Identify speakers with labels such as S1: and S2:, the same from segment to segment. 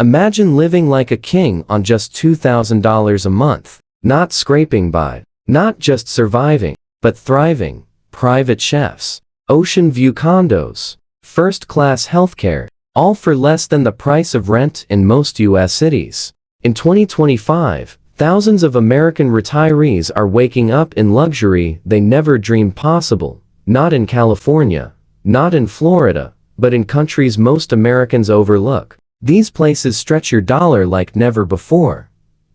S1: Imagine living like a king on just $2,000 a month. Not scraping by. Not just surviving, but thriving. Private chefs. Ocean view condos. First-class healthcare. All for less than the price of rent in most U.S. cities. In 2025, thousands of American retirees are waking up in luxury they never dreamed possible. Not in California, not in Florida, but in countries most Americans overlook. These places stretch your dollar like never before.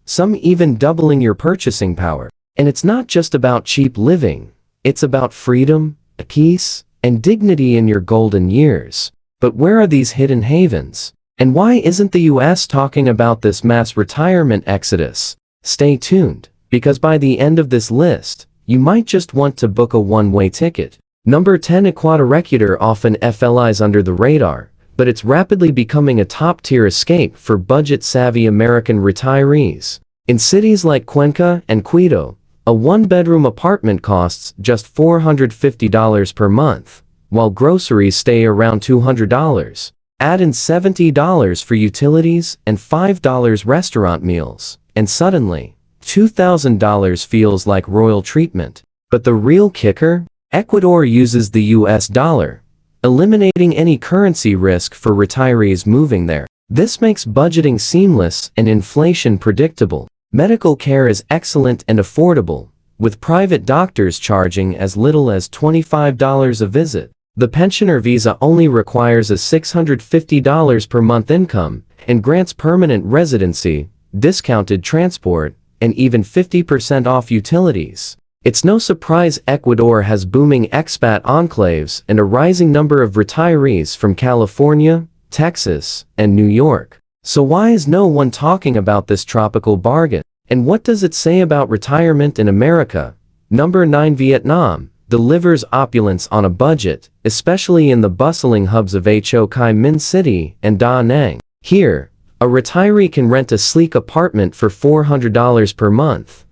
S1: Some even doubling your purchasing power. And it's not just about cheap living. It's about freedom, peace, and dignity in your golden years. But where are these hidden havens? And why isn't the U.S. talking about this mass retirement exodus? Stay tuned, because by the end of this list, you might just want to book a one-way ticket. Number 10. Expat often flies under the radar, but it's rapidly becoming a top-tier escape for budget-savvy American retirees. In cities like Cuenca and Quito, a one-bedroom apartment costs just $450 per month, while groceries stay around $200. Add in $70 for utilities and $5 restaurant meals, and suddenly, $2,000 feels like royal treatment. But the real kicker? Ecuador uses the US dollar, eliminating any currency risk for retirees moving there. This makes budgeting seamless and inflation predictable. Medical care is excellent and affordable, with private doctors charging as little as $25 a visit. The pensioner visa only requires a $650 per month income and grants permanent residency, discounted transport, and even 50% off utilities. It's no surprise Ecuador has booming expat enclaves and a rising number of retirees from California, Texas, and New York. So why is no one talking about this tropical bargain? And what does it say about retirement in America? Number 9. Vietnam delivers opulence on a budget, especially in the bustling hubs of Ho Chi Minh City and Da Nang. Here, a retiree can rent a sleek apartment for $400 per month,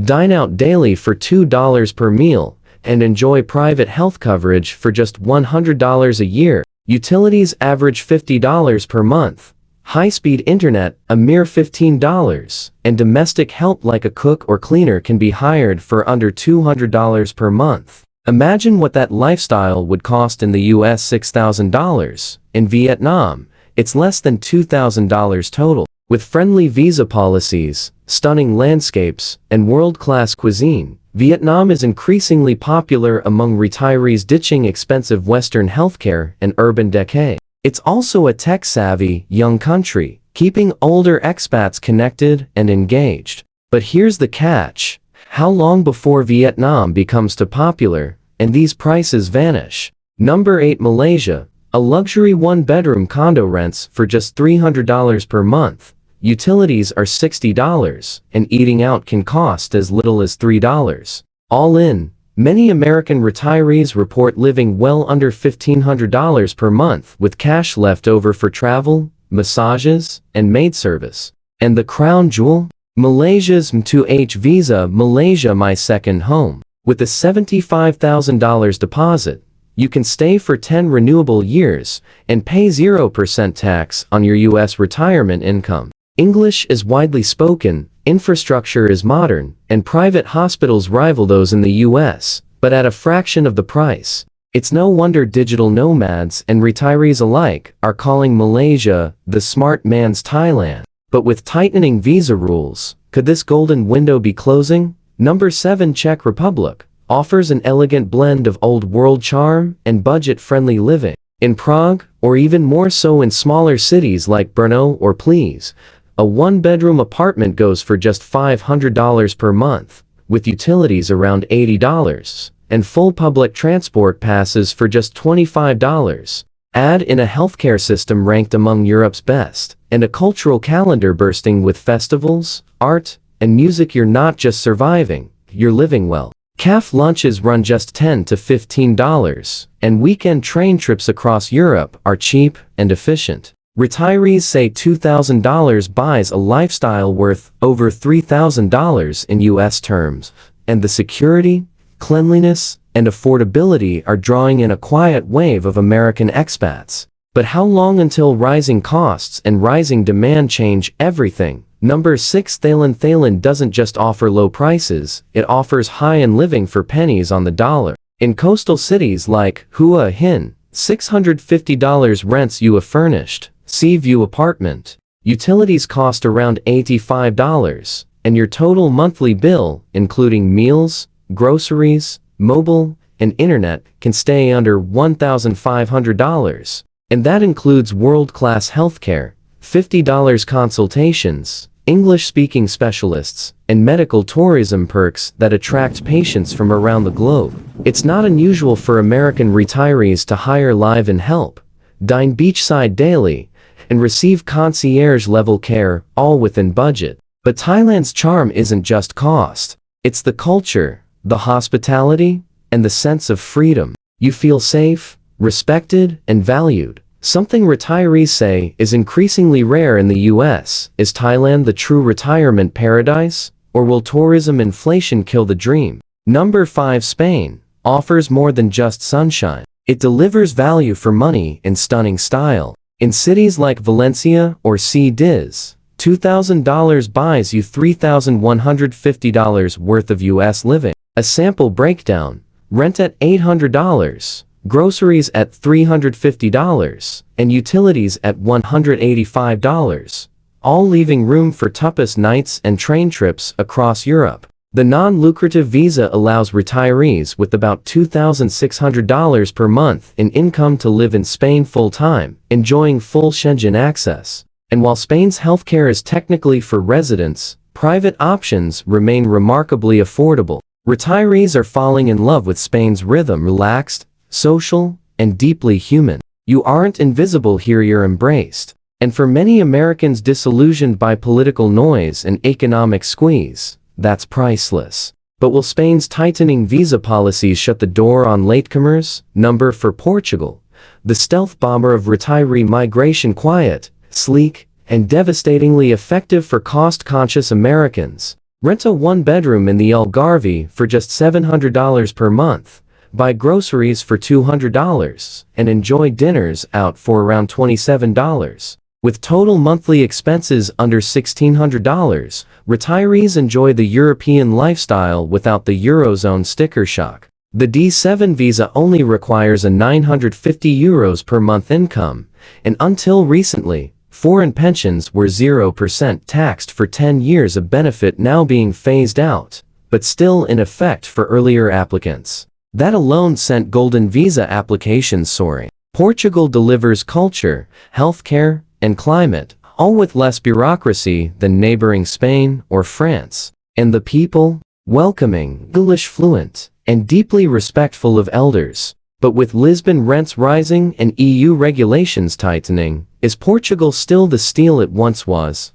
S1: dine out daily for $2 per meal, and enjoy private health coverage for just $100 a year. Utilities average $50 per month, high-speed internet a mere $15, and domestic help like a cook or cleaner can be hired for under $200 per month. Imagine what that lifestyle would cost in the US. $6,000. In Vietnam, it's less than $2,000 total. With friendly visa policies, stunning landscapes, and world-class cuisine, Vietnam is increasingly popular among retirees ditching expensive Western healthcare and urban decay. It's also a tech-savvy, young country, keeping older expats connected and engaged. But here's the catch. How long before Vietnam becomes too popular, and these prices vanish? Number 8. Malaysia. A luxury one-bedroom condo rents for just $300 per month. Utilities are $60, and eating out can cost as little as $3. All in, many American retirees report living well under $1,500 per month with cash left over for travel, massages, and maid service. And the crown jewel? Malaysia's M2H visa. Malaysia, my second home. With a $75,000 deposit, you can stay for 10 renewable years and pay 0% tax on your U.S. retirement income. English is widely spoken, infrastructure is modern, and private hospitals rival those in the U.S., but at a fraction of the price. It's no wonder digital nomads and retirees alike are calling Malaysia the smart man's Thailand. But with tightening visa rules, could this golden window be closing? Number 7. Czech Republic offers an elegant blend of old-world charm and budget-friendly living. In Prague, or even more so in smaller cities like Brno or Pliž, a one-bedroom apartment goes for just $500 per month, with utilities around $80, and full public transport passes for just $25. Add in a healthcare system ranked among Europe's best, and a cultural calendar bursting with festivals, art, and music. You're not just surviving, you're living well. Cafe lunches run just $10 to $15, and weekend train trips across Europe are cheap and efficient. Retirees say $2,000 buys a lifestyle worth over $3,000 in US terms, and the security, cleanliness, and affordability are drawing in a quiet wave of American expats. But how long until rising costs and rising demand change everything? Number 6. Thailand doesn't just offer low prices, it offers high-end living for pennies on the dollar. In coastal cities like Hua Hin, $650 rents you a furnished, sea view apartment. Utilities cost around $85, and your total monthly bill, including meals, groceries, mobile, and internet, can stay under $1,500. And that includes world-class healthcare, $50 consultations, English-speaking specialists, and medical tourism perks that attract patients from around the globe. It's not unusual for American retirees to hire live-in help, dine beachside daily, and receive concierge-level care, all within budget. But Thailand's charm isn't just cost. It's the culture, the hospitality, and the sense of freedom. You feel safe, respected, and valued. Something retirees say is increasingly rare in the US. Is Thailand the true retirement paradise, or will tourism inflation kill the dream? Number 5. Spain offers more than just sunshine. It delivers value for money in stunning style. In cities like Valencia or Cadiz, $2,000 buys you $3,150 worth of US living. A sample breakdown: rent at $800, groceries at $350, and utilities at $185, all leaving room for tapas nights and train trips across Europe. The non-lucrative visa allows retirees with about $2,600 per month in income to live in Spain full-time, enjoying full Schengen access. And while Spain's healthcare is technically for residents, private options remain remarkably affordable. Retirees are falling in love with Spain's rhythm: relaxed, social, and deeply human. You aren't invisible here, you're embraced. And for many Americans disillusioned by political noise and economic squeeze, that's priceless. But will Spain's tightening visa policies shut the door on latecomers? Number 4. Portugal, the stealth bomber of retiree migration. Quiet, sleek, and devastatingly effective for cost-conscious Americans. Rent a one-bedroom in the Algarve for just $700 per month, buy groceries for $200, and enjoy dinners out for around $27. With total monthly expenses under $1,600, retirees enjoy the European lifestyle without the Eurozone sticker shock. The D7 visa only requires a €950 per month income, and until recently, foreign pensions were 0% taxed for 10 years, a benefit now being phased out, but still in effect for earlier applicants. That alone sent golden visa applications soaring. Portugal delivers culture, healthcare, and climate, all with less bureaucracy than neighboring Spain or France. And the people? Welcoming, English fluent, and deeply respectful of elders. But with Lisbon rents rising and EU regulations tightening, is Portugal still the steal it once was?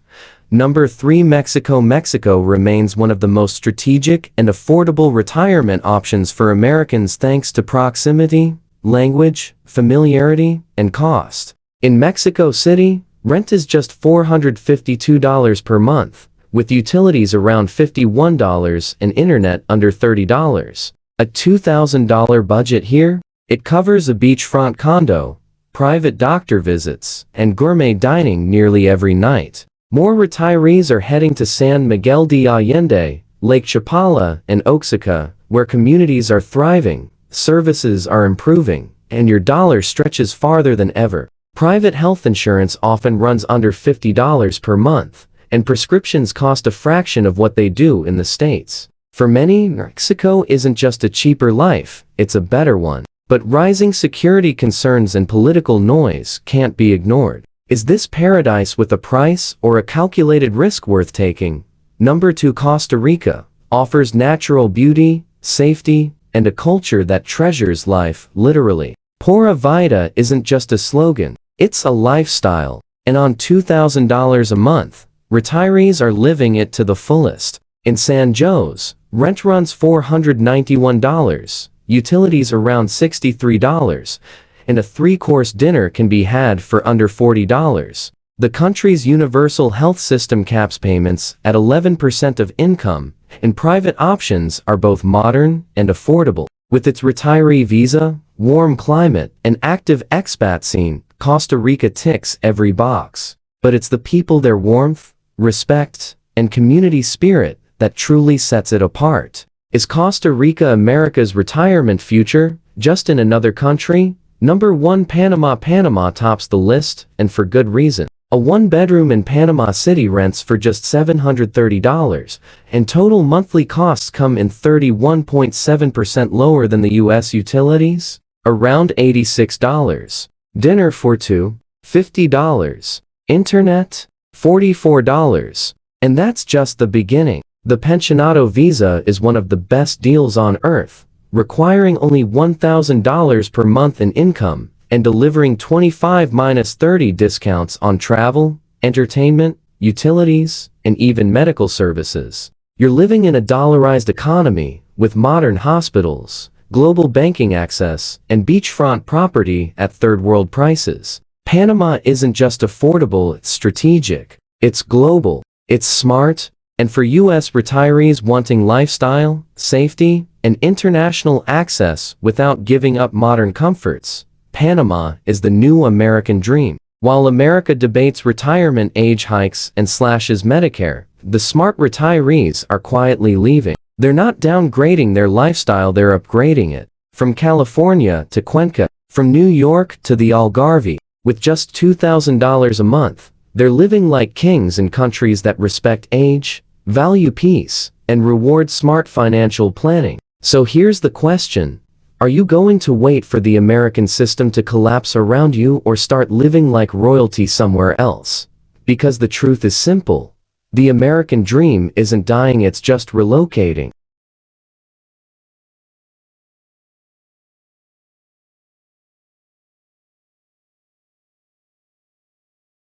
S1: Number 3. Mexico. Mexico remains one of the most strategic and affordable retirement options for Americans thanks to proximity, language, familiarity, and cost. In Mexico City, rent is just $452 per month, with utilities around $51 and internet under $30. A $2,000 budget here? It covers a beachfront condo, private doctor visits, and gourmet dining nearly every night. More retirees are heading to San Miguel de Allende, Lake Chapala, and Oaxaca, where communities are thriving, services are improving, and your dollar stretches farther than ever. Private health insurance often runs under $50 per month, and prescriptions cost a fraction of what they do in the States. For many, Mexico isn't just a cheaper life, it's a better one. But rising security concerns and political noise can't be ignored. Is this paradise with a price or a calculated risk worth taking? Number 2. Costa Rica offers natural beauty, safety, and a culture that treasures life, literally. Pura Vida isn't just a slogan, it's a lifestyle. And on $2,000 a month, retirees are living it to the fullest. In San Jose, rent runs $491, utilities around $63, and a 3-course dinner can be had for under $40. The country's universal health system caps payments at 11% of income, and private options are both modern and affordable. With its retiree visa, warm climate, and active expat scene, Costa Rica ticks every box. But it's the people, their warmth, respect, and community spirit that truly sets it apart. Is Costa Rica America's retirement future, just in another country? Number 1, Panama. Panama tops the list, and for good reason. A one-bedroom in Panama City rents for just $730, and total monthly costs come in 31.7% lower than the U.S. Utilities, around $86. Dinner for two, $50. Internet, $44. And that's just the beginning. The Pensionado visa is one of the best deals on earth, requiring only $1,000 per month in income and delivering 25-30 discounts on travel, entertainment, utilities, and even medical services. You're living in a dollarized economy with modern hospitals, global banking access, and beachfront property at third-world prices. Panama isn't just affordable, it's strategic, it's global, it's smart, and for U.S. retirees wanting lifestyle, safety, and international access without giving up modern comforts, Panama is the new American dream. While America debates retirement age hikes and slashes Medicare, the smart retirees are quietly leaving. They're not downgrading their lifestyle, they're upgrading it. From California to Cuenca, from New York to the Algarve, with just $2,000 a month, they're living like kings in countries that respect age, value peace, and reward smart financial planning. So here's the question. Are you going to wait for the American system to collapse around you or start living like royalty somewhere else? Because the truth is simple. The American dream isn't dying, it's just relocating.